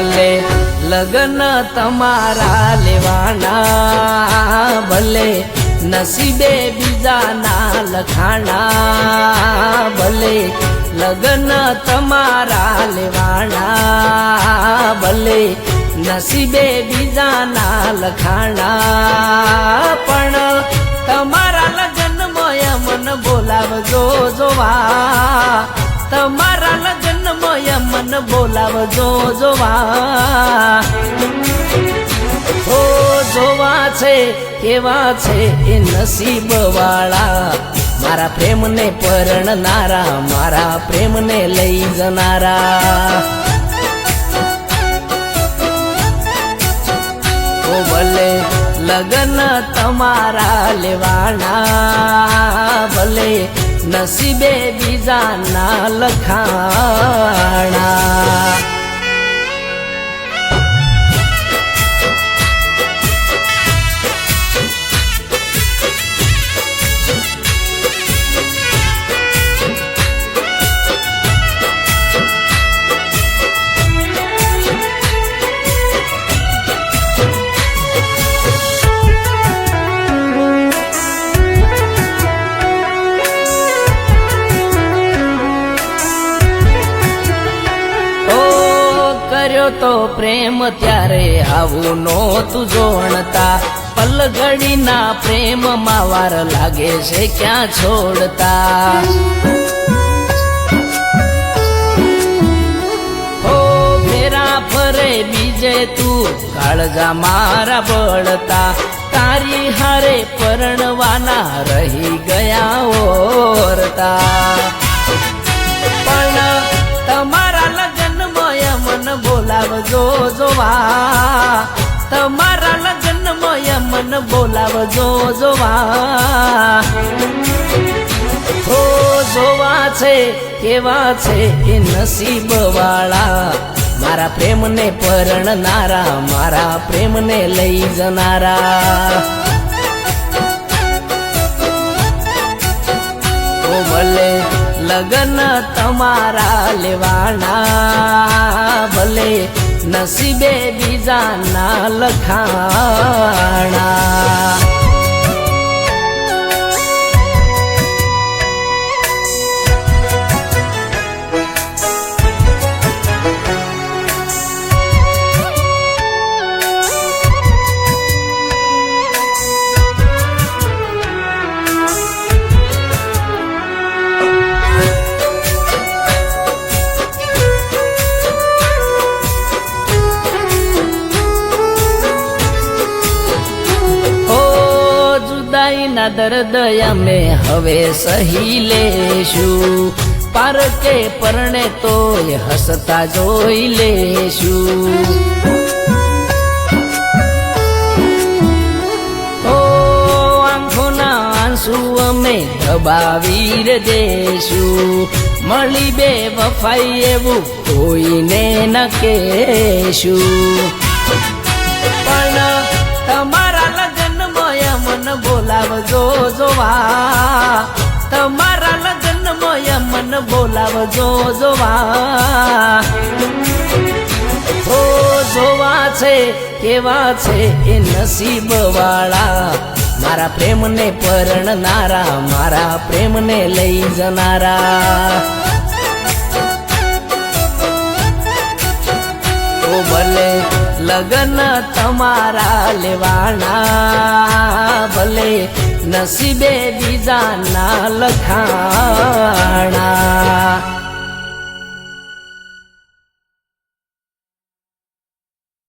ભલે લગન તમારા લેવાના, ભલે નસીબે બીજાના લખાણા, ભલે લગન તમારા લેવાના, ભલે નસીબે બીજાના લખાણા, પણ તમારા લગન મોય મન બોલાવજો જોવા, તમારા લગન મોય મન બોલાવજો જોવા. ઓ જોવા છે કેવા છે એ નસીબ વાળા, મારા પ્રેમને પરણનારા, મારા પ્રેમને લઈ જનારા. ઓ ભલે લગન તમારા લેવાના, ભલે નસીબે બીજાના લખાણા. તો પ્રેમ ત્યારે આવું નહોતું જોણતા, પલઘડીના પ્રેમમાં વાર લાગે છે ક્યાં છોડતા. હો ફેરા ફરે બીજે તું કાળજા મારા બળતા, તારી હારે પરણવાના રહી ગયા ઓરતા. પણ તમારા લગન મોય મન બોલાવજો જોવા, તમારા લગન મોય મન બોલાવજો જોવા. હો જોવા છે કેવા છે એ નસીબ વાળા, મારા પ્રેમને પરણનારા, મારા પ્રેમને લઈ જનારા. ઓ ભલે લગન તમારા લેવાના, ભલે નસીબે બીજાના લખાણા. ના દર્દ અમે હવે સહી લેશું, પારકે પરણે તોય હસતા જોઈ લેશું. ઓ આંખોના આંસુ અમે દબાવી દેશું, મળી બે વફાઈ એવું કોઈને ન કહેશું. પણ તમારા લગન મોય મન બોલાવજો જોવા, તમારા લગન મોય મન બોલાવજો જોવા. ઓ જોવા છે કેવા છે એ નસીબ વાળા, મારા પ્રેમને પરણનારા, મારા પ્રેમને લઈ જનારા. ઓ ભલે લગન તમારા લેવાના, ભલે નસીબે બીજાના લખાણા.